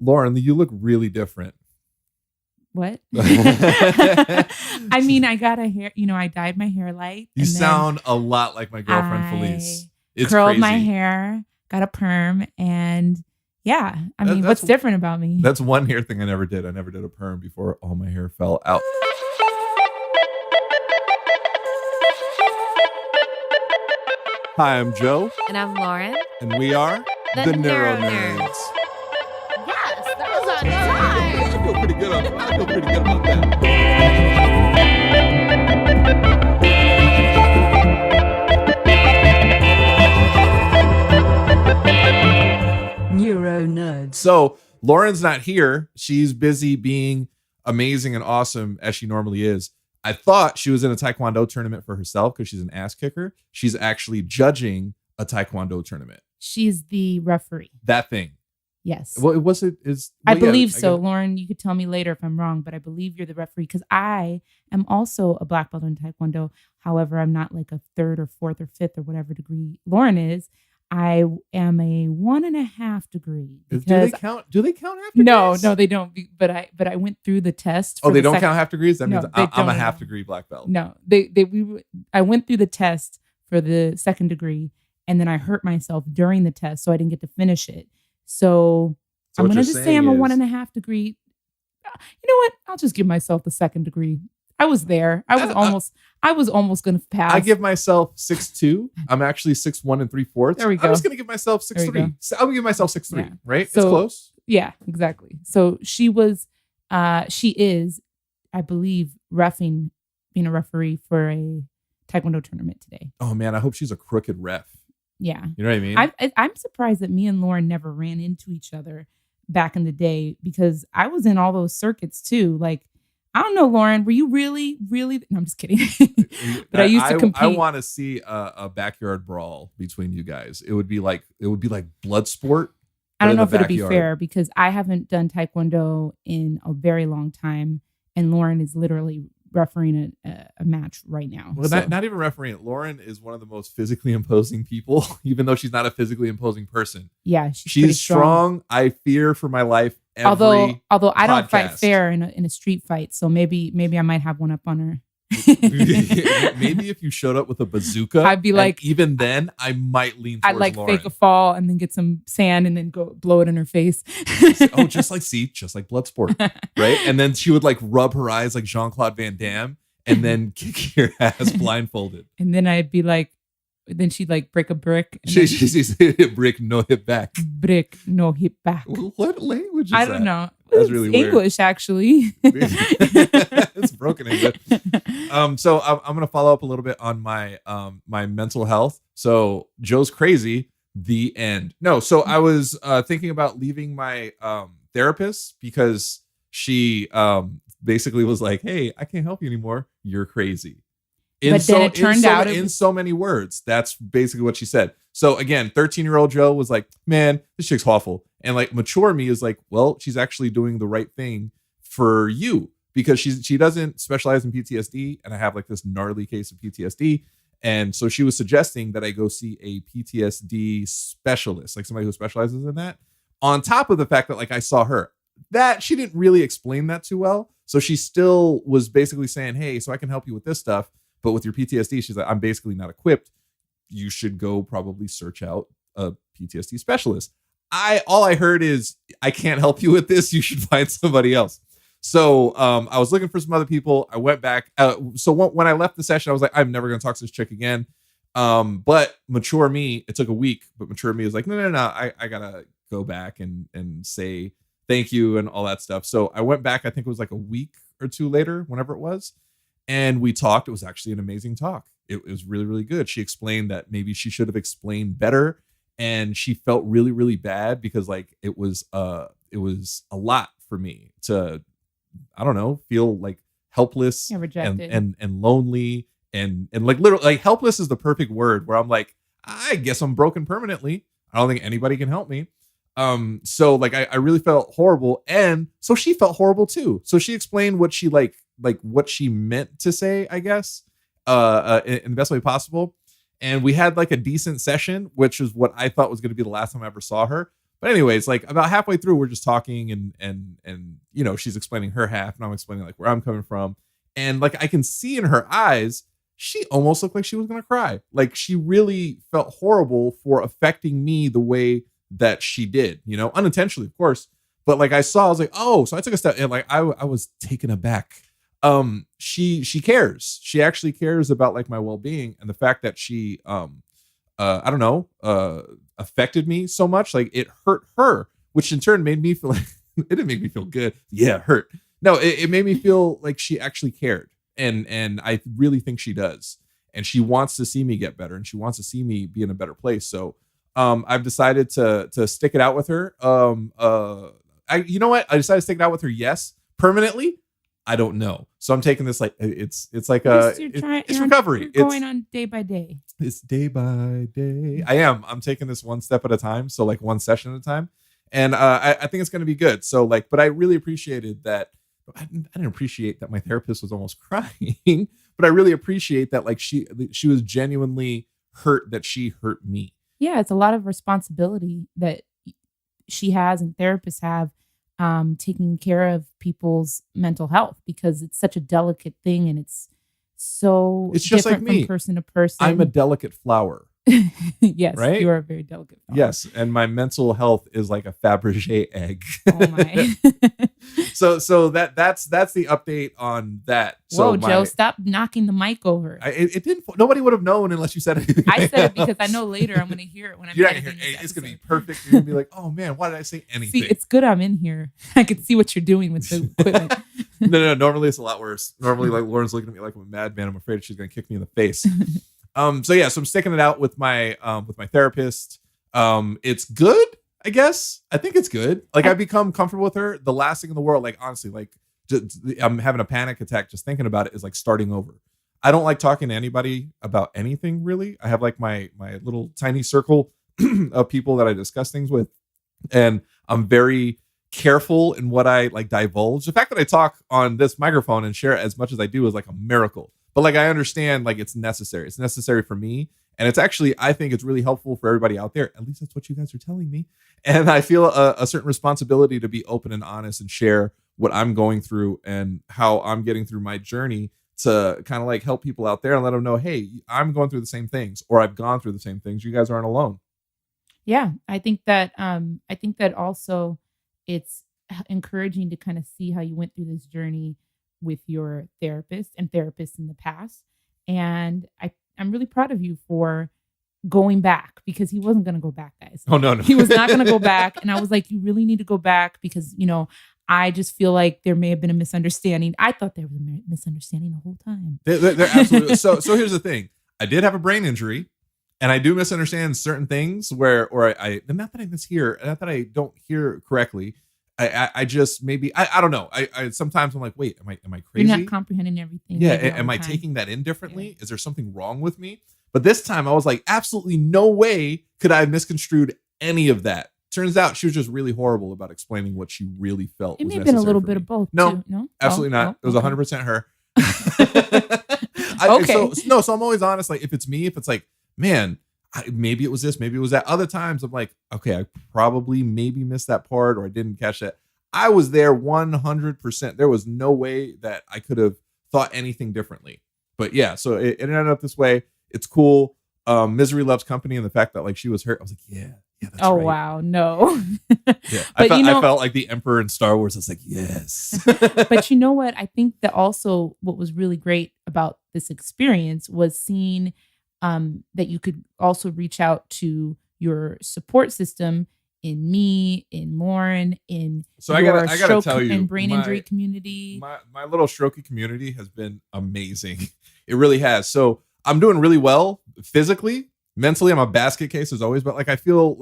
Lauren, you look really different. What? I mean, I got a hair, I dyed my hair light. You sound a lot like my girlfriend, Felice. It's curled crazy. my hair, got a perm, and yeah. I mean, what's different about me? That's one hair thing I never did. I never did a perm before all my hair fell out. Hi, I'm Joe. And I'm Lauren. And we are the NeuroNerds. Yes, that was on time. I feel pretty good about that. NeuroNerds. So Lauren's not here. She's busy being amazing and awesome as she normally is. I thought she was in a Taekwondo tournament for herself because she's an ass kicker. She's actually judging a Taekwondo tournament. She's the referee. That thing. Yes. Well, I believe so. Lauren, you could tell me later if I'm wrong, but I believe you're the referee because I am also a black belt in Taekwondo. However, I'm not like a third or fourth or fifth or whatever degree Lauren is. I am a 1.5 degree. Do they count half degrees? No, they don't. But I went through the test. They don't count half degrees? That means I'm a half know. degree black belt. No, I went through the test for the second degree, and then I hurt myself during the test, so I didn't get to finish it. So I'm going to just say I'm a 1.5 degree. You know what? I'll just give myself the second degree. I was there. I was almost going to pass. I give myself 6'2". I'm actually 6'1 3/4". There we go. I'm just going to give myself 6'3". So I'm going to give myself 6'3", yeah. right? So, it's close. Yeah, exactly. So she is, I believe, being a referee for a Taekwondo tournament today. Oh man, I hope she's a crooked ref. Yeah. You know what I mean? I'm surprised that me and Lauren never ran into each other back in the day because I was in all those circuits too. Like, I don't know, Lauren, were you really? No, I'm just kidding. But I used to compete. I want to see a backyard brawl between you guys. It would be like blood sport. I don't know if it'd be fair because I haven't done Taekwondo in a very long time. And Lauren is literally refereeing a match right now. Well, not even refereeing it. Lauren is one of the most physically imposing people, even though she's not a physically imposing person. Yeah, she's strong. I fear for my life. Although I don't fight fair in a street fight, so maybe I might have one up on her. Maybe if you showed up with a bazooka, I'd be like, even then I might lean towards I'd Lauren. fake a fall and then get some sand and then go blow it in her face. just like Bloodsport, right? And then she would like rub her eyes like Jean-Claude Van Damme and then kick your ass blindfolded. And then I'd be like, then she'd like break a brick. She's brick, no hip back. Brick, no hip back. What language is I that? don't know. That's really English, weird. Actually. It's broken English. So I'm going to follow up a little bit on my my mental health. So Joe's crazy. The end. No. So I was thinking about leaving my therapist because she basically was like, "Hey, I can't help you anymore. You're crazy." But then it turned out in so many words. That's basically what she said. So again, 13-year-old Joe was like, "Man, this chick's awful." And like mature me is like, "Well, she's actually doing the right thing for you because she doesn't specialize in PTSD, and I have like this gnarly case of PTSD." And so she was suggesting that I go see a PTSD specialist, like somebody who specializes in that. On top of the fact that like I saw her, that she didn't really explain that too well. So she still was basically saying, "Hey, so I can help you with this stuff. But with your PTSD, she's like, I'm basically not equipped. You should go probably search out a PTSD specialist." All I heard is, "I can't help you with this. You should find somebody else." So I was looking for some other people. I went back. So when I left the session, I was like, I'm never going to talk to this chick again. But mature me, it took a week, but mature me was like, no. I got to go back and say thank you and all that stuff. So I went back. I think it was like a week or two later, whenever it was. And we talked. It was actually an amazing talk. It was really, really good. She explained that maybe she should have explained better. And she felt really, really bad because like it was a lot for me to, I don't know, feel like helpless rejected. and lonely and like literally like helpless is the perfect word where I'm like, I guess I'm broken permanently. I don't think anybody can help me. So like I really felt horrible. And so she felt horrible too. So she explained what she like what she meant to say, I guess, in the best way possible. And we had like a decent session, which is what I thought was going to be the last time I ever saw her. But anyways, like about halfway through, we're just talking and you know, she's explaining her half and I'm explaining like where I'm coming from. And like I can see in her eyes, she almost looked like she was gonna cry. Like she really felt horrible for affecting me the way that she did, you know, unintentionally, of course. But like I saw, I was like, oh, so I took a step and like I was taken aback. She cares. She actually cares about like my well-being and the fact that she I don't know, affected me so much. Like it hurt her, which in turn made me feel like it didn't make me feel good. Yeah, it hurt. No, it made me feel like she actually cared. And I really think she does. And she wants to see me get better and she wants to see me be in a better place. So I've decided to stick it out with her. You know what? I decided to stick it out with her. Yes, permanently. I don't know. So I'm taking this like it's like it's recovery. You're going on day by day. It's day by day. I'm taking this one step at a time. So like one session at a time. And I think it's going to be good. So like, but I really appreciated that. I didn't appreciate that my therapist was almost crying, but I really appreciate that like she was genuinely hurt that she hurt me. Yeah, it's a lot of responsibility that she has and therapists have taking care of people's mental health because it's such a delicate thing and it's just different like me. From person to person. I'm a delicate flower. Yes, right? You are a very delicate flower. Yes, and my mental health is like a Fabergé egg. Oh my. So that's the update on that. So whoa, Joe, stop knocking the mic over. It didn't. Nobody would have known unless you said it. I said it because I know later I'm going to hear it when I'm. You're not gonna hear it. It's going to be perfect. You're going to be like, oh man, why did I say anything? See, it's good I'm in here. I can see what you're doing with the equipment. No. Normally it's a lot worse. Normally, like Lauren's looking at me like I'm a madman. I'm afraid she's going to kick me in the face. So I'm sticking it out with my therapist. It's good, I guess. I think it's good. Like I become comfortable with her. The last thing in the world, like honestly, like I'm having a panic attack just thinking about it is like starting over. I don't like talking to anybody about anything really. I have like my little tiny circle of people that I discuss things with. And I'm very careful in what I like divulge. The fact that I talk on this microphone and share as much as I do is like a miracle. But like I understand like it's necessary. It's necessary for me. And it's actually, I think it's really helpful for everybody out there. At least that's what you guys are telling me. And I feel a certain responsibility to be open and honest and share what I'm going through and how I'm getting through my journey to kind of like help people out there and let them know, hey, I'm going through the same things or I've gone through the same things. You guys aren't alone. Yeah, I think that also it's encouraging to kind of see how you went through this journey with your therapist and therapists in the past. And I'm really proud of you for going back because he wasn't going to go back, guys. Oh, no. He was not going to go back. And I was like, you really need to go back because, you know, I just feel like there may have been a misunderstanding. I thought there was a misunderstanding the whole time. They're absolutely. So here's the thing. I did have a brain injury and I do misunderstand certain things or I not that I mishear, not that I don't hear correctly. I just maybe I don't know. I sometimes I'm like, wait, am I crazy? You're not comprehending everything. Yeah, am I taking that in differently? Yeah. Is there something wrong with me? But this time I was like, absolutely no way could I have misconstrued any of that. Turns out she was just really horrible about explaining what she really felt. It may have been a little bit of both. No, too. No, absolutely not. It was 100% her. Okay. So I'm always honest. Like if it's me, if it's like, man, maybe it was this, maybe it was that. Other times I'm like, okay, I probably maybe missed that part or I didn't catch that. I was there 100%. There was no way that I could have thought anything differently. But yeah, so it ended up this way. It's cool. Misery loves company, and the fact that like she was hurt, I was like, yeah, that's oh right. Wow, no. Yeah, I felt like the Emperor in Star Wars. I was like, yes. But you know what? I think that also what was really great about this experience was seeing that you could also reach out to your support system in me, in Lauren, in so I gotta tell you, and brain injury community. My little strokey community has been amazing. It really has. So I'm doing really well physically, mentally. I'm a basket case as always, but like I feel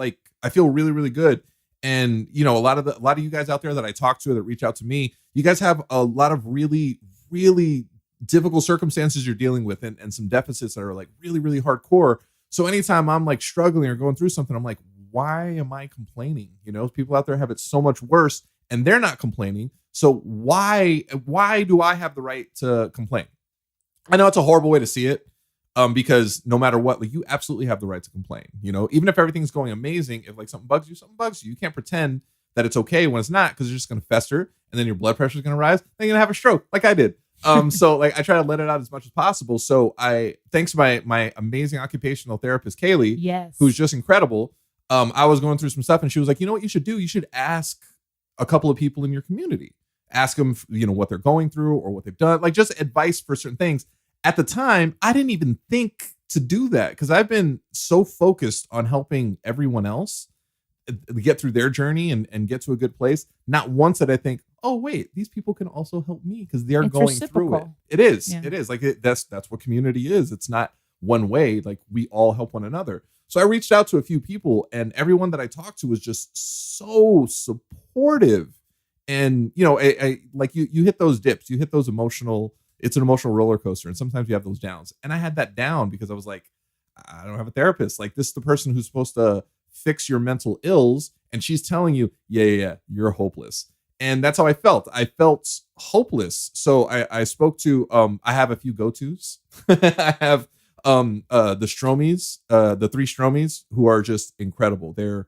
really, really good. And you know, a lot of you guys out there that I talk to that reach out to me, you guys have a lot of really, really difficult circumstances you're dealing with and some deficits that are like really, really hardcore. So anytime I'm like struggling or going through something, I'm like, why am I complaining? You know, people out there have it so much worse and they're not complaining. So why do I have the right to complain? I know it's a horrible way to see it. Because no matter what, like you absolutely have the right to complain. You know, even if everything's going amazing, if like something bugs you. You can't pretend that it's okay when it's not, because it's just going to fester, and then your blood pressure is going to rise. Then you're going to have a stroke, like I did. So like I try to let it out as much as possible. So thanks to my amazing occupational therapist, Kaylee, yes, who's just incredible. I was going through some stuff, and she was like, you know what you should do? You should ask a couple of people in your community. Ask them, you know, what they're going through or what they've done, like just advice for certain things. At the time, I didn't even think to do that because I've been so focused on helping everyone else get through their journey and get to a good place. Not once did I think, oh wait, these people can also help me because they're going through it. It is. Yeah. It is like that's what community is. It's not one way. Like we all help one another. So I reached out to a few people, and everyone that I talked to was just so supportive. And you know, I like you hit those dips, you hit those emotional. It's an emotional roller coaster, and sometimes you have those downs. And I had that down because I was like, I don't have a therapist. Like this is the person who's supposed to fix your mental ills, and she's telling you, yeah, you're hopeless. And that's how I felt. I felt hopeless. So I spoke to I have a few go-tos. I have the Stromies, the 3 Stromies, who are just incredible. They're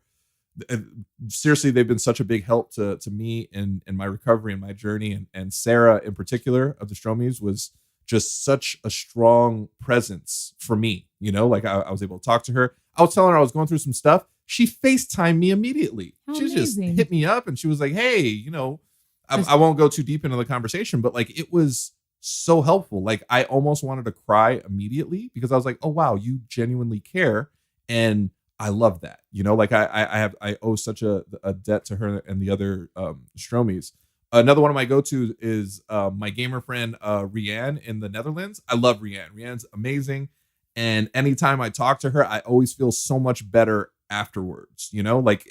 seriously, they've been such a big help to me in my recovery and my journey. And Sarah in particular of the Stromies was just such a strong presence for me. You know, like I was able to talk to her. I was telling her I was going through some stuff. She FaceTimed me immediately. She just hit me up and she was like, hey, you know, I won't go too deep into the conversation, but like it was so helpful. Like I almost wanted to cry immediately because I was like, oh, wow, you genuinely care. And I love that. You know, like I owe such a debt to her and the other Stromies. Another one of my go-tos is my gamer friend, Rianne in the Netherlands. I love Rianne. Rianne's amazing. And anytime I talk to her, I always feel so much better afterwards. You know, like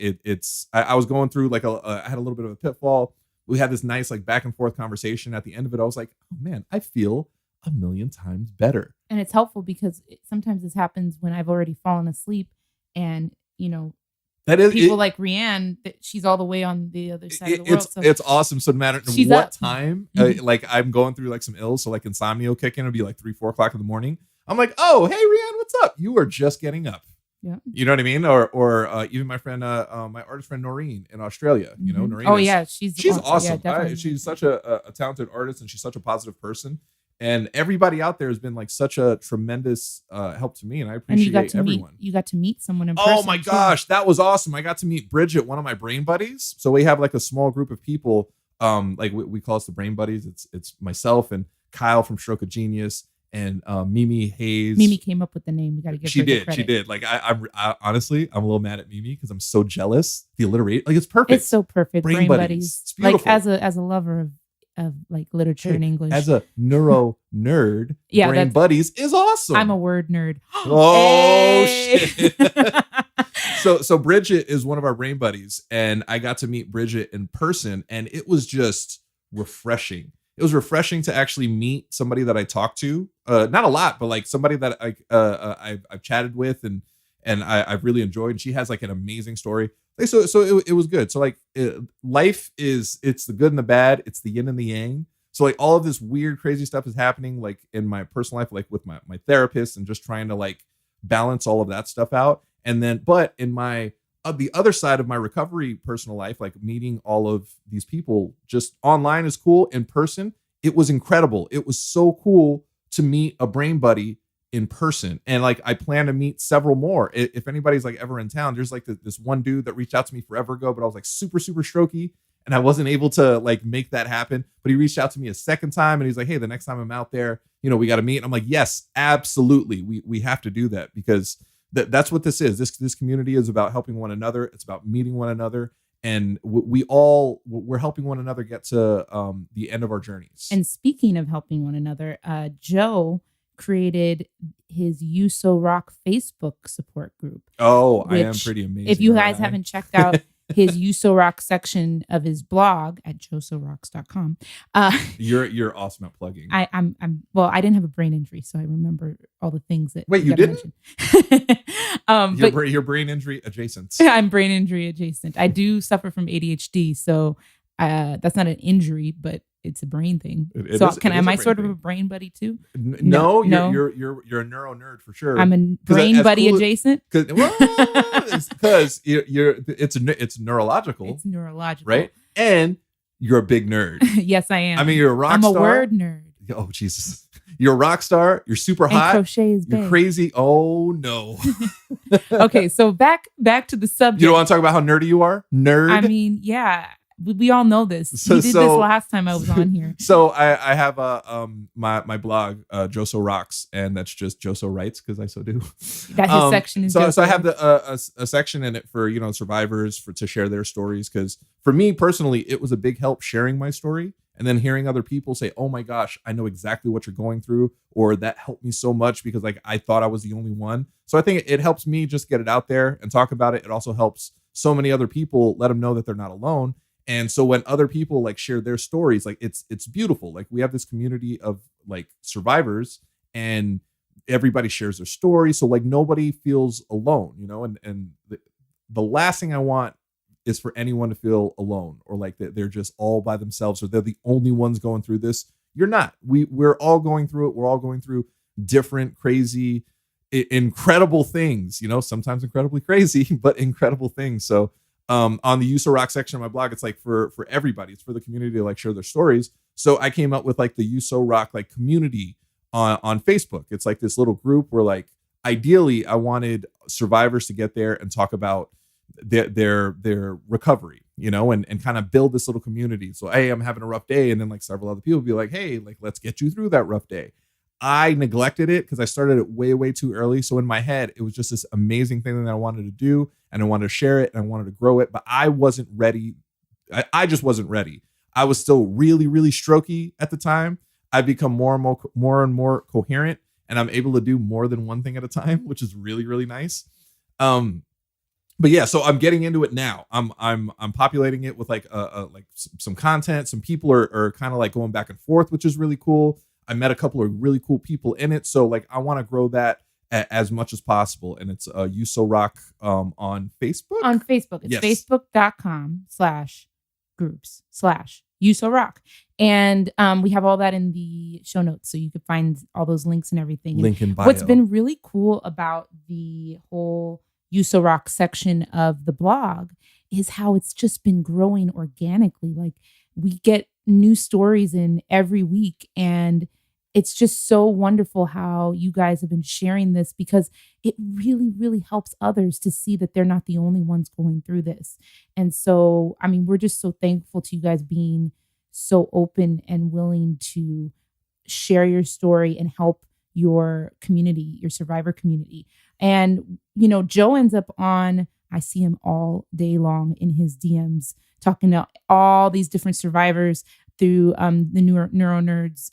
I was going through like I had a little bit of a pitfall. We had this nice like back and forth conversation. At the end of it, I was like, oh man, I feel 1,000,000 times better. And it's helpful because sometimes this happens when I've already fallen asleep. And, you know, that is people like Rianne, she's all the way on the other side of the world. So it's awesome. So no matter what time, like I'm going through like some ills. So like insomnia will kick in. It'll be like 3, 4 o'clock in the morning. I'm like, oh, hey, Rianne, what's up? You are just getting up. Yeah. You know what I mean? Or even my friend, my artist friend, Noreen in Australia, you know, Noreen. Oh yeah. She's awesome. Yeah, she's such a talented artist and she's such a positive person. And everybody out there has been like such a tremendous help to me. And I appreciate everyone. You got to meet someone in person. Oh my gosh. That was awesome. I got to meet Bridget, one of my brain buddies. So we have like a small group of people. Like we call us the brain buddies. It's myself and Kyle from Stroke of Genius and Mimi Hayes. Mimi came up with the name. We got to give her the credit. She did. Like I honestly, I'm a little mad at Mimi because I'm so jealous. The alliteration, like it's perfect. It's so perfect. Brain buddies. It's beautiful. Like as a lover of like literature and English. As a neuro nerd, brain buddies is awesome. I'm a word nerd. Oh shit. So Bridget is one of our brain buddies, and I got to meet Bridget in person, and it was just refreshing. It was refreshing to actually meet somebody that I talked to, not a lot, but like somebody that I've chatted with and I've really enjoyed. And she has like an amazing story. So it was good. So like life it's the good and the bad. It's the yin and the yang. So like all of this weird, crazy stuff is happening like in my personal life, like with my therapist and just trying to like balance all of that stuff out. And then, but in my the other side of my recovery personal life, like meeting all of these people just online is cool. In person, it was incredible. It was so cool to meet a brain buddy in person. And like, I plan to meet several more. If anybody's like ever in town, there's like this one dude that reached out to me forever ago, but I was like super, super strokey and I wasn't able to like make that happen. But he reached out to me a second time and he's like, hey, the next time I'm out there, you know, we got to meet. And I'm like, yes, absolutely. We have to do that because that's what this is. This community is about helping one another. It's about meeting one another. And we're helping one another get to the end of our journeys. And speaking of helping one another, Joe created his You So Rock Facebook support group. Oh, I am pretty amazing. If you guys haven't checked out his You So Rock section of his blog at joesorocks.com. You're awesome at plugging. I'm well, I didn't have a brain injury, so I remember all the things that. Wait, you didn't? You're brain injury adjacent. I'm brain injury adjacent. I do suffer from ADHD, so that's not an injury, but it's a brain thing. It So is- am I brain sort of thing. a brain buddy too? No, No. you're a neuro nerd for sure. I'm a brain as buddy cool as- adjacent. Because it's neurological, It's neurological. right? And you're a big nerd. Yes, I am. I mean, you're a rock I'm star. a word nerd. Oh, Jesus. You're a rock star. You're super And hot. crochet is You're big. crazy. Oh, no. Okay, so back to the subject. You don't want to talk about how nerdy you are? Nerd. I mean, yeah, we all know this. So- We did so- this last time I was on here. So I have my blog, Joso Rocks, and that's just Joso Writes because I so do. That his section is so I have Joso a section in it for survivors to share their stories, because for me personally it was a big help sharing my story and then hearing other people say, oh my gosh, I know exactly what you're going through, or that helped me so much because like I thought I was the only one. So I think it helps me just get it out there and talk about it. It also helps so many other people, let them know that they're not alone. And so when other people like share their stories, like it's beautiful. Like we have this community of like survivors and everybody shares their story. So like nobody feels alone, and the last thing I want is for anyone to feel alone or like that they're just all by themselves or they're the only ones going through this. You're not. We're all going through it. We're all going through different, crazy, incredible things, sometimes incredibly crazy, but incredible things. So on the Uso Rock section of my blog, it's like for everybody. It's for the community to like share their stories. So I came up with like the Uso Rock like community on Facebook. It's like this little group where like ideally I wanted survivors to get there and talk about their recovery, and kind of build this little community. So hey, I'm having a rough day, and then like several other people be like, hey, like let's get you through that rough day. I neglected it because I started it way too early. So in my head, it was just this amazing thing that I wanted to do, and I wanted to share it, and I wanted to grow it, but I wasn't ready. I just wasn't ready. I was still really strokey at the time. I've become more and more coherent, and I'm able to do more than one thing at a time, which is really nice. But yeah, so I'm getting into it now. I'm populating it with like some content. Some people are kind of like going back and forth, which is really cool. I met a couple of really cool people in it. So like I want to grow that as much as possible. And it's Uso Rock on Facebook. On Facebook. It's Yes. facebook.com/groups/Uso Rock. And we have all that in the show notes. So you could find all those links and everything. Link in bio. What's been really cool about the whole Uso Rock section of the blog is how it's just been growing organically. Like we get new stories in every week, and it's just so wonderful how you guys have been sharing this, because it really helps others to see that they're not the only ones going through this. And so, I mean, we're just so thankful to you guys being so open and willing to share your story and help your community, your survivor community. And, Joe ends up on, I see him all day long in his DMs talking to all these different survivors through the NeuroNerds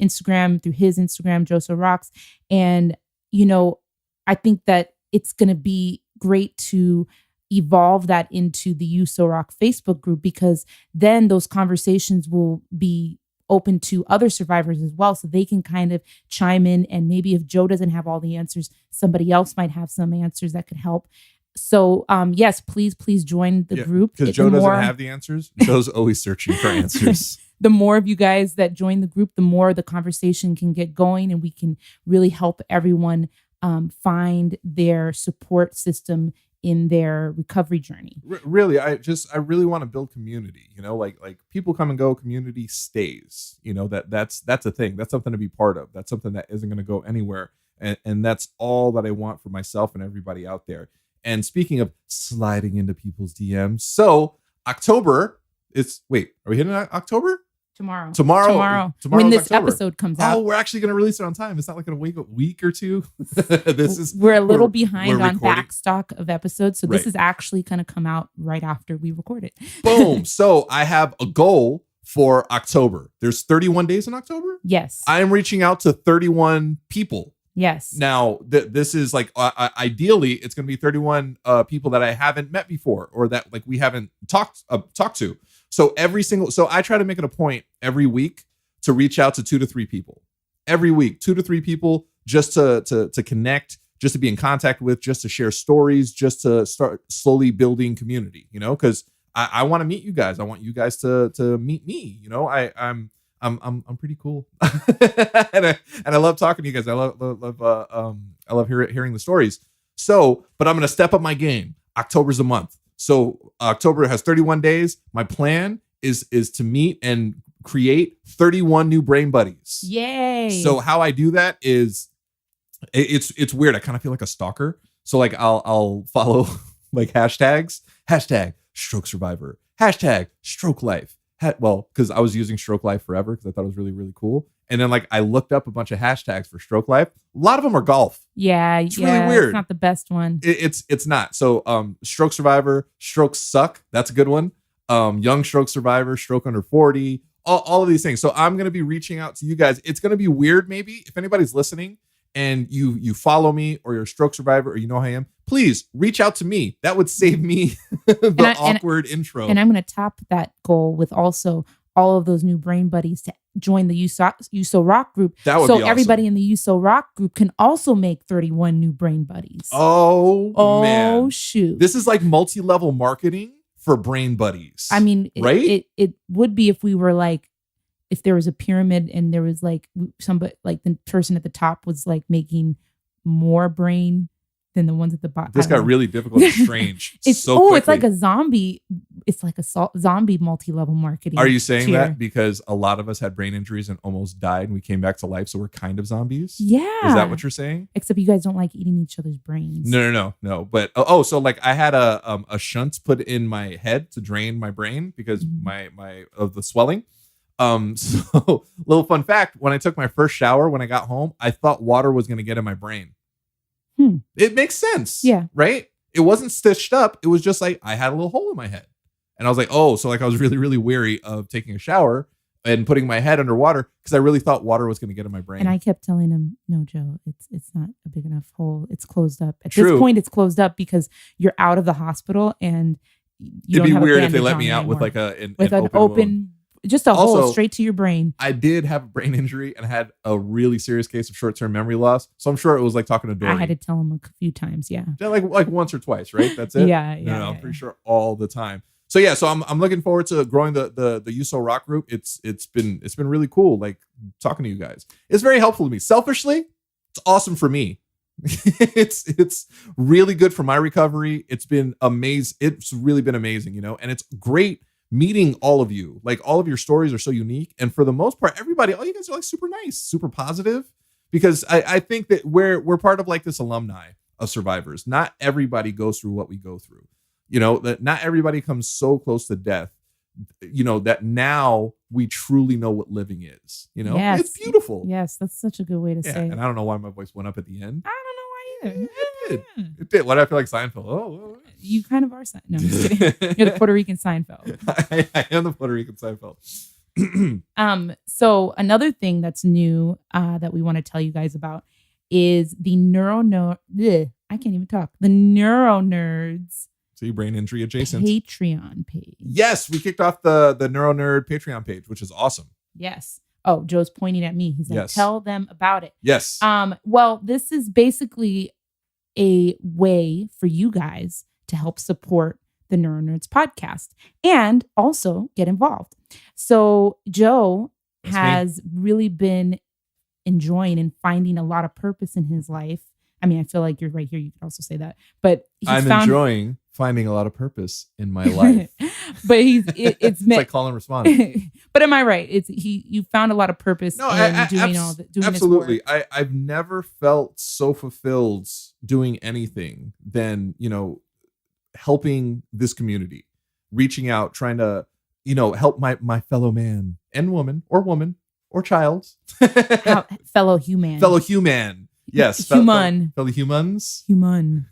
Instagram, through his Instagram, Joso Rocks. And, I think that it's going to be great to evolve that into the Uso Rock Facebook group, because then those conversations will be open to other survivors as well, so they can kind of chime in, and maybe if Joe doesn't have all the answers, somebody else might have some answers that could help. So yes, please join the group, because Joe doesn't have the answers. Joe's always searching for answers. The more of you guys that join the group, the more the conversation can get going, and we can really help everyone find their support system in their recovery journey. Really, I really want to build community, like people come and go, community stays, that's a thing. That's something to be part of. That's something that isn't going to go anywhere. And that's all that I want for myself and everybody out there. And speaking of sliding into people's DMs, so October, are we hitting October? Tomorrow. When this October. episode comes out. Oh, we're actually going to release it on time. It's not like going to wait a week or two. We're a little behind on recording. backstock of episodes. So this is actually going to come out right after we record it. Boom. So I have a goal for October. There's 31 days in October. Yes. I am reaching out to 31 people. Yes. Now, this is like, ideally, it's going to be 31 people that I haven't met before, or that like we haven't talked to. So so I try to make it a point every week to reach out to 2 to 3 people. Every week, 2 to 3 people, just to connect, just to be in contact with, just to share stories, just to start slowly building community, because I want to meet you guys. I want you guys to meet me. I'm pretty cool. and I love talking to you guys. I love hearing the stories. So, but I'm going to step up my game. October's a month. So October has 31 days. My plan is to meet and create 31 new brain buddies. Yay. So how I do that is it's weird. I kind of feel like a stalker. So like I'll follow like hashtags, stroke survivor, stroke life. Because I was using stroke life forever because I thought it was really, really cool. And then like I looked up a bunch of hashtags for stroke life. A lot of them are golf. Yeah. It's really weird. It's not the best one. It's not. So stroke survivor, stroke suck. That's a good one. Young stroke survivor, stroke under 40, all of these things. So I'm going to be reaching out to you guys. It's going to be weird. Maybe if anybody's listening and you follow me or you're a stroke survivor or you know who I am, please reach out to me. That would save me the awkward intro. And I'm going to top that goal with also all of those new brain buddies to join the USO Rock group. That would be awesome. Everybody in the USO Rock group can also make 31 new brain buddies. Oh man. Shoot. This is like multi-level marketing for brain buddies. I mean, right? It would be if we were like, if there was a pyramid and there was like somebody, like the person at the top was like making more brain than the ones at the bottom. This got really difficult and strange. It's like a zombie. It's like a zombie multi-level marketing. Are you saying tier. that because a lot of us had brain injuries and almost died and we came back to life, so we're kind of zombies? Yeah. Is that what you're saying? Except you guys don't like eating each other's brains. No. But so like I had a shunt put in my head to drain my brain because my of the swelling. So little fun fact, when I took my first shower when I got home, I thought water was going to get in my brain. It makes sense. Yeah. Right? It wasn't stitched up. It was just like I had a little hole in my head. And I was like, oh, so like I was really, really wary of taking a shower and putting my head underwater because I really thought water was going to get in my brain. And I kept telling him, no, Joe, it's not a big enough hole. It's closed up. At this point, it's closed up because you're out of the hospital and it'd be weird if they let me out with like an open just a hole straight to your brain. I did have a brain injury and I had a really serious case of short-term memory loss. So I'm sure it was like talking to Dory. I had to tell him a few times. Yeah. Like once or twice, right? That's it. Yeah. I'm pretty sure all the time. So yeah, so I'm looking forward to growing the USO Rock group. It's been really cool, like talking to you guys. It's very helpful to me. Selfishly, it's awesome for me. it's really good for my recovery. It's been amazing. It's really been amazing, and it's great meeting all of you. Like all of your stories are so unique, and for the most part, everybody, all you guys are like super nice, super positive. Because I think that we're part of like this alumni of survivors. Not everybody goes through what we go through. That not everybody comes so close to death, that now we truly know what living is. Yes. It's beautiful. Yes, that's such a good way to say it. And I don't know why my voice went up at the end. I don't know why either. It did. Why do I feel like Seinfeld? Oh. You kind of are. No, I'm just kidding. You're the Puerto Rican Seinfeld. I am the Puerto Rican Seinfeld. So another thing that's new that we want to tell you guys about is the the NeuroNerds. See, brain injury adjacent. Patreon page. Yes, we kicked off the NeuroNerd Patreon page, which is awesome. Yes. Oh, Joe's pointing at me. He's like, yes. Tell them about it. Yes. Well, this is basically a way for you guys to help support the NeuroNerds podcast and also get involved. So Joe has really been enjoying and finding a lot of purpose in his life. I mean, I feel like you're right here. You could also say that, but I'm enjoying finding a lot of purpose in my life. But it's like call and respond. But am I right? You found a lot of purpose in doing absolutely. This work. I've never felt so fulfilled doing anything than, helping this community, reaching out, trying to, help my fellow man and woman or child. Fellow human. Yes. Human. Fellow humans. Human.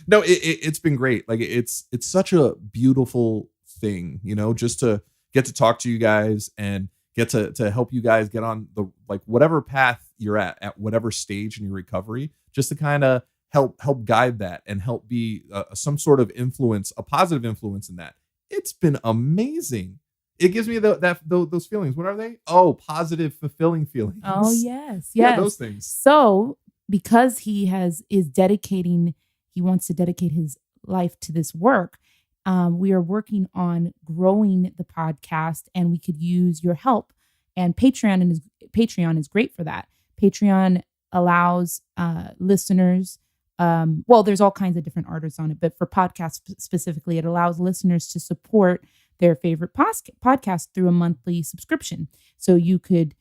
No, it's been great. Like it's such a beautiful thing, just to get to talk to you guys and get to help you guys get on the, like, whatever path you're at whatever stage in your recovery, just to kind of help guide that and help be some sort of influence, a positive influence in that. It's been amazing. It gives me those feelings. What are they? Oh, positive, fulfilling feelings. Oh, yes. Yeah, those things. So because he wants to dedicate his life to this work, we are working on growing the podcast, and we could use your help And Patreon is great for that. Patreon allows listeners, there's all kinds of different artists on it, but for podcasts specifically, it allows listeners to support their favorite podcast through a monthly subscription. So you could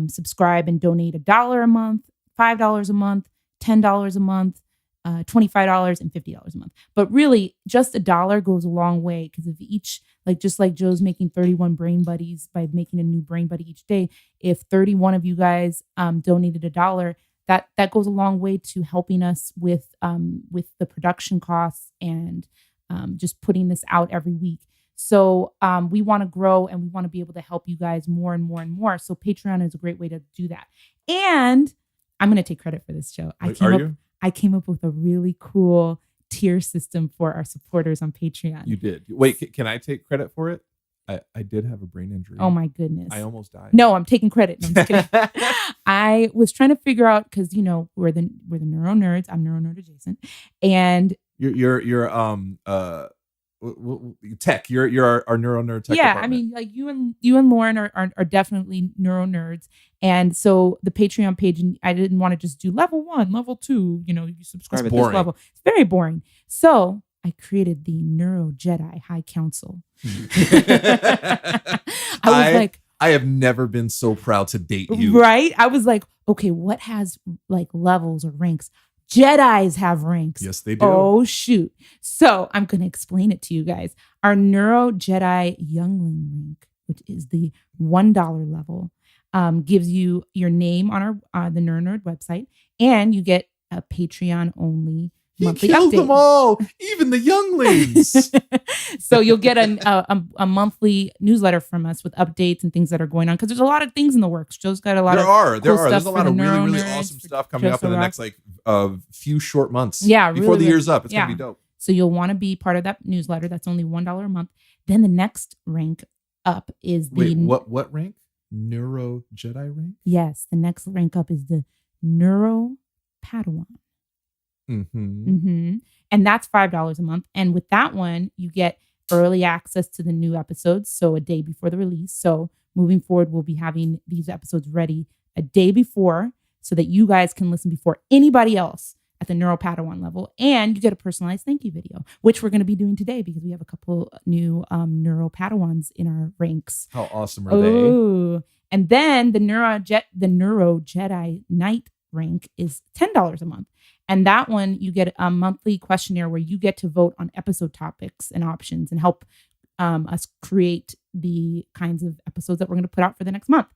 subscribe and donate $1 a month, $5 a month, $10 a month, $25 and $50 a month. But really, just $1 goes a long way, because if each, just like Joe's making 31 brain buddies by making a new brain buddy each day, if 31 of you guys donated $1, that goes a long way to helping us with the production costs and just putting this out every week. So we want to grow, and we want to be able to help you guys more and more and more. So Patreon is a great way to do that. And I'm going to take credit for this, Joe. I came up with a really cool tier system for our supporters on Patreon. You did. Wait, can I take credit for it? I did have a brain injury. Oh my goodness. I almost died. No, I'm taking credit. No, I'm just kidding. I was trying to figure out, because we're the NeuroNerds. I'm NeuroNerd adjacent. And you're tech. You're our NeuroNerd tech. Yeah, department. I mean, you and Lauren are definitely NeuroNerds. And so the Patreon page, I didn't want to just do level 1, level 2, you subscribe at this level. It's very boring. So I created the NeuroJedi High Council. I have never been so proud to date you. Right? I was like, okay, what has levels or ranks? Jedis have ranks. Yes, they do. Oh, shoot. So I'm going to explain it to you guys. Our NeuroJedi Youngling rank, which is the $1 level, gives you your name on the NeuroNerd website, and you get a Patreon only monthly killed update. Them all, even the younglings. So you'll get a monthly newsletter from us with updates and things that are going on, because there's a lot of things in the works. Joe's got a lot There's a lot of really awesome stuff coming up in the next few short months. Yeah, before the year's up. It's gonna be dope. So you'll want to be part of that newsletter. That's only $1 a month. Then the next rank up is what rank? NeuroJedi rank? Yes, the next rank up is the Neuro Padawan. And that's $5 a month. And with that one, you get early access to the new episodes, so a day before the release. So moving forward, we'll be having these episodes ready a day before, so that you guys can listen before anybody else at the Neuro Padawan level. And you get a personalized thank you video, which we're going to be doing today, because we have a couple new Neuro Padawans in our ranks. How awesome are they? And then the NeuroJedi Night rank is $10 a month. And that one, you get a monthly questionnaire where you get to vote on episode topics and options and help us create the kinds of episodes that we're going to put out for the next month.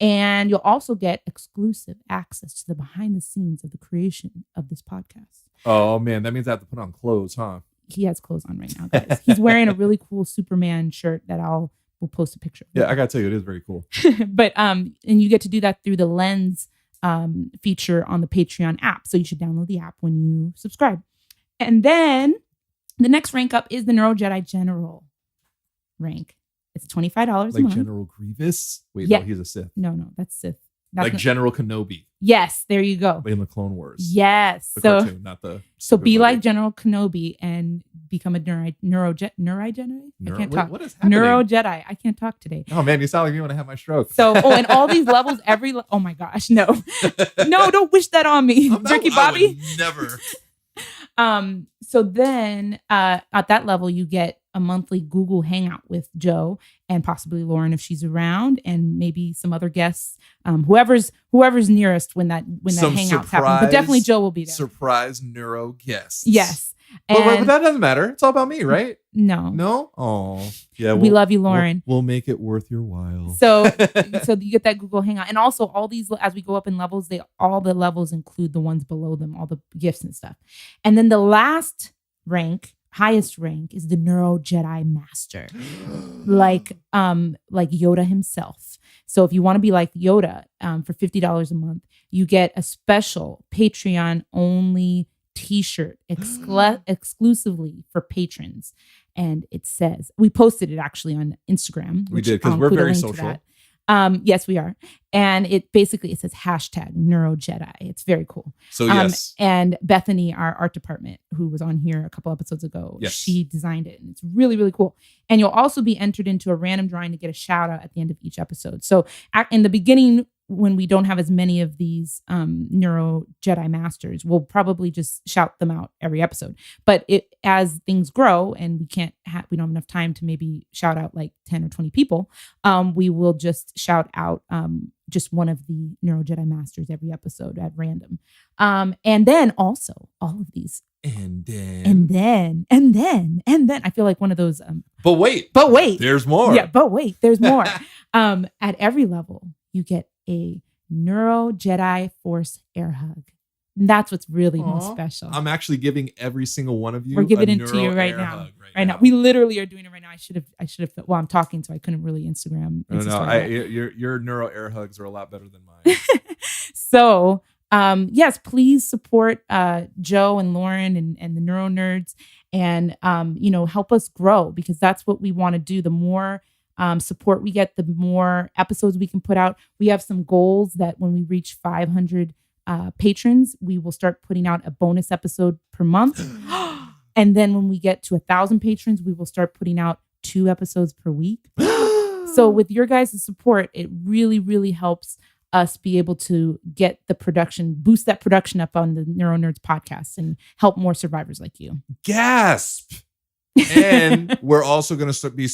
And you'll also get exclusive access to the behind the scenes of the creation of this podcast. Oh, man, that means I have to put on clothes, huh? He has clothes on right now, guys. He's wearing a really cool Superman shirt that we'll post a picture of. Yeah, I got to tell you, it is very cool. But and you get to do that through the Lens feature on the Patreon app. So you should download the app when you subscribe. And then the next rank up is the NeuroJedi General rank. It's $25 a month. Like General Grievous? Wait, yeah. No, he's a Sith. No, that's Sith. Like General Kenobi. Yes, there you go. In the Clone Wars. Yes. The cartoon, not the... So be movie. Like General Kenobi and become a NeuroJedi? I can't talk. What is happening? NeuroJedi. I can't talk today. Oh, man, you sound like you want to have my stroke. So, and all these levels, oh my gosh, no. No, don't wish that on me. Jerky Bobby. Never. So then at that level, you get a monthly Google Hangout with Joe and possibly Lauren if she's around, and maybe some other guests, whoever's nearest when that hangout's happening. But definitely Joe will be there. Surprise neuro guests. Yes. But that doesn't matter. It's all about me, right? No. Oh, yeah. We love you, Lauren. We'll make it worth your while. So you get that Google Hangout, and also all these, as we go up in levels, all the levels include the ones below them, all the gifts and stuff. And then the last rank, highest rank, is the NeuroJedi Master, like Yoda himself. So if you want to be like Yoda, for $50 a month, you get a special Patreon only T-shirt exclusively for patrons. And it says, we posted it actually on Instagram. We did, because we're very social. Yes, we are. And it says hashtag NeuroJedi. It's very cool. So yes. And Bethany, our art department, who was on here a couple episodes ago, she designed it. And it's really, really cool. And you'll also be entered into a random drawing to get a shout out at the end of each episode. So in the beginning, when we don't have as many of these NeuroJedi masters, we'll probably just shout them out every episode. But as things grow and we don't have enough time to maybe shout out like 10 or 20 people, we will just shout out just one of the NeuroJedi masters every episode at random. And then also all of these. And then I feel like one of those. But wait, there's more. Yeah, but wait, there's more. At every level, you get a NeuroJedi Force air hug. And that's what's really most special. I'm actually giving every single one of you. We're giving it to you right now. Right now. We literally are doing it right now. I should have. Well, I'm talking, so I couldn't really Instagram. Your neuro air hugs are a lot better than mine. So, yes, please support Joe and Lauren and the NeuroNerds, and help us grow, because that's what we want to do. The more support we get, the more episodes we can put out. We have some goals that when we reach 500 patrons, we will start putting out a bonus episode per month. And then when we get to 1,000 patrons, we will start putting out 2 episodes per week. So with your guys' support, it really, really helps us be able to get the production, boost that production up on the NeuroNerds podcast and help more survivors like you. Gasp! And we're also going to be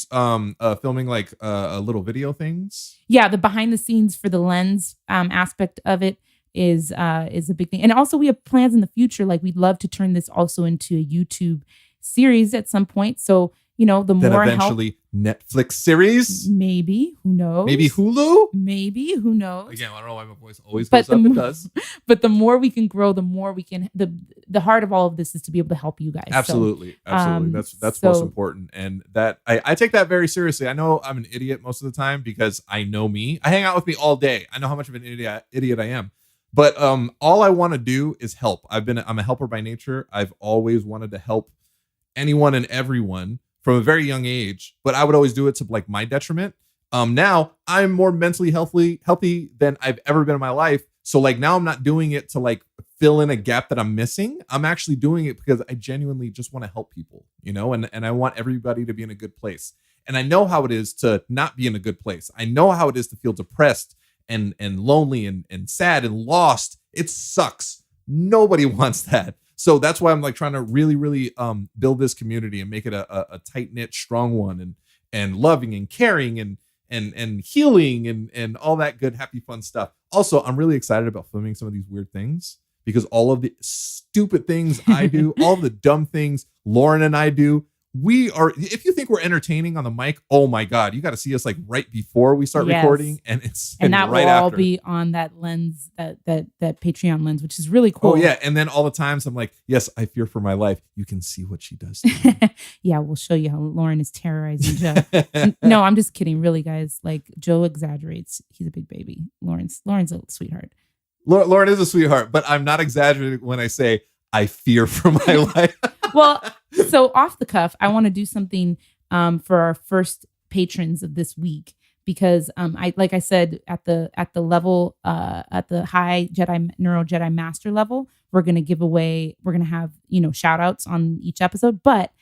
filming like little video things. Yeah, the behind the scenes for the lens aspect of it is a big thing. And also we have plans in the future. Like, we'd love to turn this also into a YouTube series at some point. So, the then more eventually Netflix series. Maybe, who knows? Maybe Hulu. Maybe, who knows? Again, I don't know why my voice always goes up. It does. But the more we can grow, the more we can. The heart of all of this is to be able to help you guys. Absolutely, absolutely. That's most important, and that I take that very seriously. I know I'm an idiot most of the time because I know me. I hang out with me all day. I know how much of an idiot I am. But all I want to do is help. I'm a helper by nature. I've always wanted to help anyone and everyone from a very young age, but I would always do it to like my detriment. Now I'm more mentally healthy than I've ever been in my life. So like now I'm not doing it to like fill in a gap that I'm missing. I'm actually doing it because I genuinely just want to help people, and I want everybody to be in a good place. And I know how it is to not be in a good place. I know how it is to feel depressed and lonely and sad and lost. It sucks. Nobody wants that. So that's why I'm like trying to really, really build this community and make it a tight-knit, strong one, and loving and caring and healing and all that good, happy, fun stuff. Also, I'm really excited about filming some of these weird things, because all of the stupid things I do, all the dumb things Lauren and I do, if you think we're entertaining on the mic, oh my God, you got to see us like right before we start recording, and that right will all after. be on that lens, that Patreon lens, which is really cool. Oh yeah, and then all the times I'm like, yes, I fear for my life. You can see what she does to me. Yeah, we'll show you how Lauren is terrorizing Joe. No, I'm just kidding. Really, guys, like Joe exaggerates. He's a big baby. Lauren's a sweetheart. Lauren is a sweetheart, but I'm not exaggerating when I say I fear for my life. Well, so off the cuff, I want to do something for our first patrons of this week, because like I said, at the level at the high NeuroJedi master level, we're going to have shout outs on each episode. But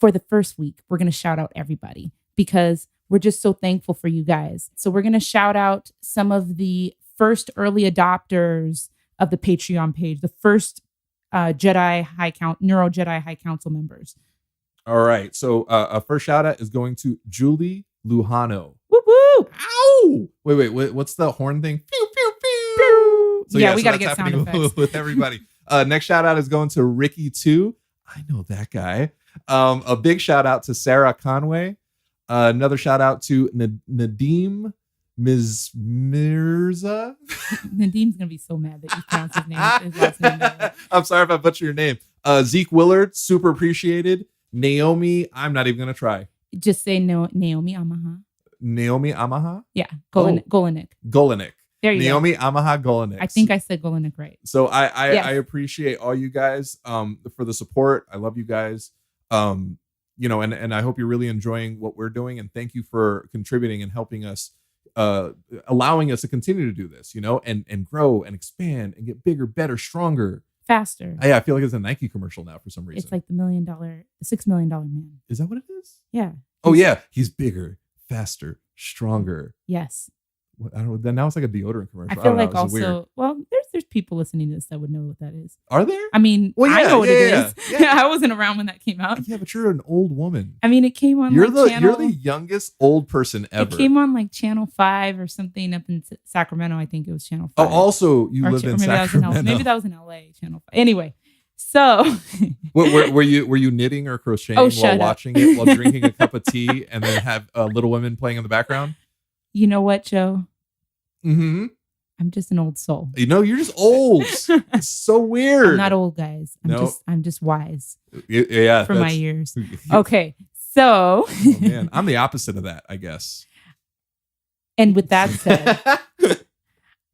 for the first week, we're going to shout out everybody, because we're just so thankful for you guys. So we're going to shout out some of the first early adopters of the Patreon page, the first NeuroJedi High Council members. All right. So a first shout out is going to Julie Lujano. Woo woo! Ow! Wait. What's the horn thing? Pew pew pew. So, we got to get sound effects with everybody. Next shout out is going to Ricky 2. I know that guy. A big shout out to Sarah Conway. Another shout out to Nadim Ms. Mirza. Nadim's gonna be so mad that you pronounced his last name. I'm sorry if I butchered your name. Zeke Willard, super appreciated. Naomi, I'm not even gonna try. Just say Naomi Amaha. Naomi Amaha? Yeah, Golinik. There you Naomi go. Amaha Golinik. I think I said Golinik right. So I appreciate all you guys for the support. I love you guys. And I hope you're really enjoying what we're doing, and thank you for contributing and helping us allowing us to continue to do this, and grow and expand and get bigger, better, stronger, faster. I feel like it's a Nike commercial now for some reason. It's like the $6 million man. Is that what it is? Yeah. Oh yeah, he's bigger, faster, stronger. Yes. I don't know. Then now it's like a deodorant commercial. I feel like also, weird. Well, there's people listening to this that would know what that is. Are there? I mean, well, yeah, I know what it is. Yeah. I wasn't around when that came out. Yeah, but you're an old woman. I mean, it came on. You're channel, the youngest old person ever. It came on like Channel 5 or something up in Sacramento. I think it was Channel 5. Oh, also you lived in Sacramento. Maybe that was in LA. Channel 5. Anyway, so were you knitting or crocheting while watching it, while drinking a cup of tea, and then have Little Women playing in the background? You know what, Joe? Mm-hmm. I'm just an old soul. You're just old. It's so weird. I'm not old, guys. I'm just wise. Yeah, for my years. Okay, so oh, man, I'm the opposite of that, I guess. And with that said,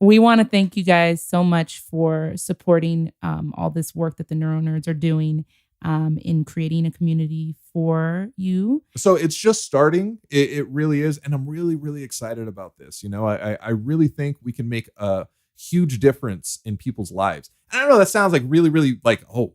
we want to thank you guys so much for supporting all this work that the NeuroNerds are doing in creating a community for you. So it's just starting. It really is. And I'm really, really excited about this. I really think we can make a huge difference in people's lives. And I know that sounds like really, really like, oh,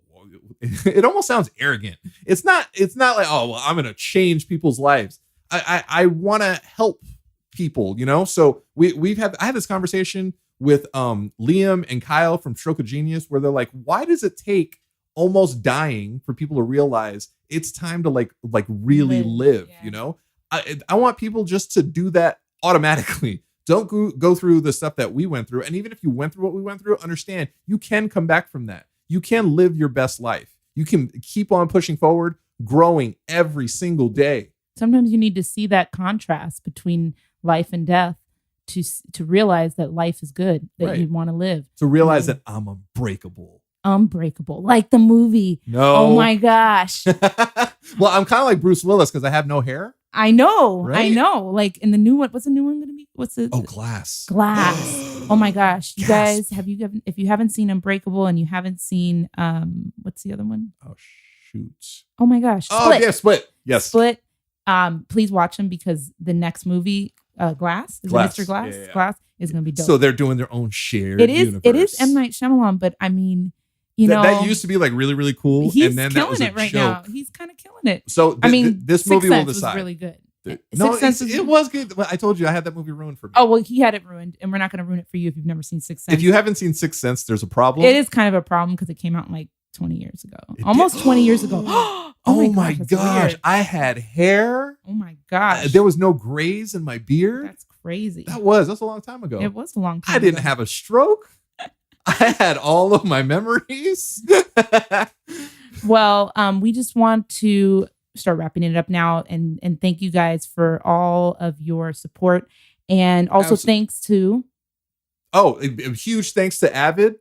it almost sounds arrogant. It's not like, oh, well, I'm going to change people's lives. I want to help people, So I had this conversation with Liam and Kyle from Stroke of Genius, where they're like, why does it take almost dying for people to realize it's time to like really live? Yeah. I want people just to do that automatically. Don't go through the stuff that we went through. And even if you went through what we went through, understand you can come back from that. You can live your best life. You can keep on pushing forward, growing every single day. Sometimes you need to see that contrast between life and death to realize that life is good, that you want to live. To realize that I'm unbreakable. Unbreakable, like the movie. No. Oh my gosh. Well, I'm kind of like Bruce Willis because I have no hair. I know. Right? I know. Like in the new one, what's the new one going to be? What's the? Oh, Glass. Glass. Oh my gosh. You guys, if you haven't seen Unbreakable and you haven't seen, what's the other one? Oh, shoot. Oh my gosh. Split. Oh, yeah, Split. Yes. Split. Please watch them because the next movie, Glass. Is Glass. It Mr. Glass? Yeah. Glass is going to be dope. So they're doing their own shared universe. It is M. Night Shyamalan, but I mean, that used to be like really, really cool. He's and then killing that was it right joke. Now. He's kind of killing it. So this movie will decide. Was really good. No, it was good. I told you I had that movie ruined for me. Oh, well, he had it ruined, and we're not going to ruin it for you if you've never seen Sixth Sense. If you haven't seen Sixth Sense, there's a problem. It is kind of a problem because it came out like 20 years ago. Almost 20 years ago. Oh my gosh. I had hair. Oh my gosh. There was no grays in my beard. That's crazy. That's a long time ago. It was a long time ago. I didn't have a stroke. I had all of my memories. Well, we just want to start wrapping it up now and thank you guys for all of your support. And also thanks to a huge thanks to Avid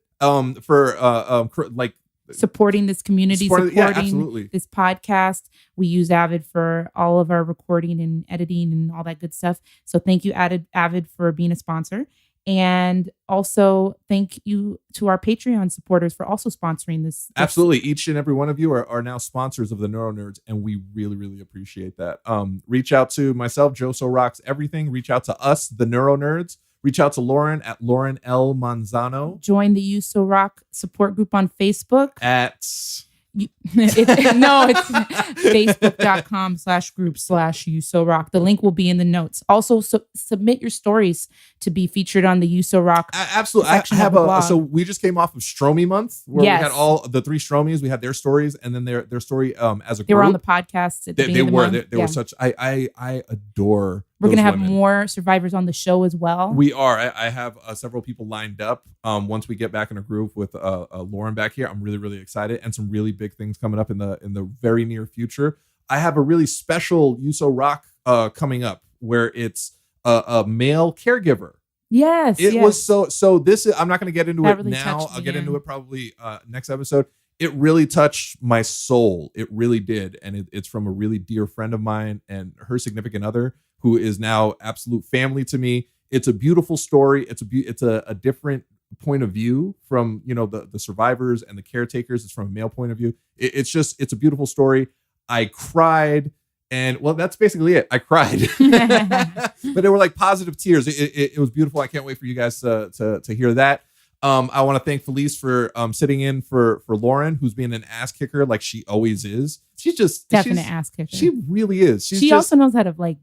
for supporting this community, supporting this podcast. We use Avid for all of our recording and editing and all that good stuff. So thank you, Avid, for being a sponsor. And also thank you to our Patreon supporters for also sponsoring this. Absolutely. Each and every one of you are now sponsors of the NeuroNerds, and we really, really appreciate that. Reach out to myself, Joe So Rocks Everything. Reach out to us, the NeuroNerds. Reach out to Lauren at Lauren L. Manzano. Join the You So Rock support group on Facebook. It's facebook.com/group/You So Rock. The link will be in the notes. Also, submit your stories to be featured on the You So Rock. Absolutely. I have so we just came off of Stromy month where we had all the three Stromies. We had their stories and then their story as a group. They were on the podcast. They were such. I adore. We're going to have more survivors on the show as well. We are. I have several people lined up. Once we get back in a groove with Lauren back here, I'm really, really excited, and some really big things coming up in the very near future. I have a really special You So Rock coming up where it's a male caregiver. Yes, it was so. This is. I'm not going to get into it really now. I'll get into it probably next episode. It really touched my soul. It really did, and it's from a really dear friend of mine and her significant other, who is now absolute family to me. It's a beautiful story. It's a different point of view from the survivors and the caretakers. It's from a male point of view. It's a beautiful story. I cried. And well, that's basically it. I cried, but they were like positive tears. It was beautiful. I can't wait for you guys to hear that. I want to thank Felice for sitting in for Lauren, who's being an ass kicker like she always is. She's just definite ass kicker. She really is. She also knows how to like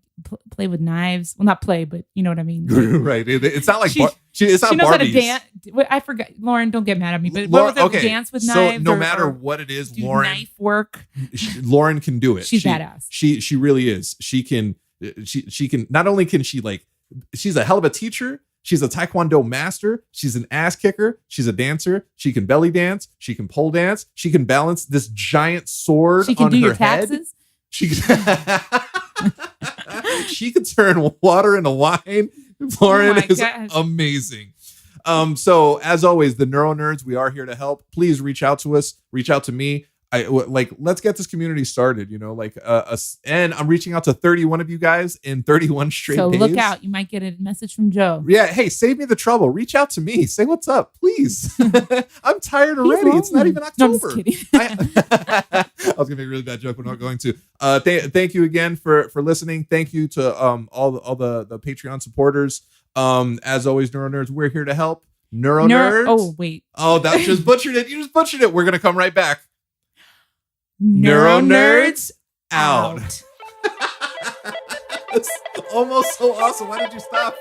play with knives. Well, not play, but you know what I mean. Right. It's not like it's not she knows Barbies. how to dance. I forgot. Lauren, don't get mad at me. But Lauren, what was it? Dance with knives. So no matter what it is, Lauren, knife work. Lauren can do it. She's badass. She really is. She can. Not only can she like. She's a hell of a teacher. She's a Taekwondo master. She's an ass kicker. She's a dancer. She can belly dance. She can pole dance. She can balance this giant sword she can on do her your head. taxes. She can turn water into wine. Lauren is amazing. So as always, the NeuroNerds, we are here to help. Please reach out to us. Reach out to me. Let's get this community started, and I'm reaching out to 31 of you guys in 31 straight days. So look out. You might get a message from Joe. Yeah. Hey, save me the trouble. Reach out to me. Say what's up, please. I'm tired already. Lonely. It's not even October. No, I'm just kidding. I was going to make a really bad joke. We're not going to. Thank you again for listening. Thank you to all the Patreon supporters. As always, NeuroNerds, we're here to help. NeuroNerds. Oh, wait. Oh, that just butchered it. You just butchered it. We're going to come right back. NeuroNerds out. It's almost so awesome. Why did you stop?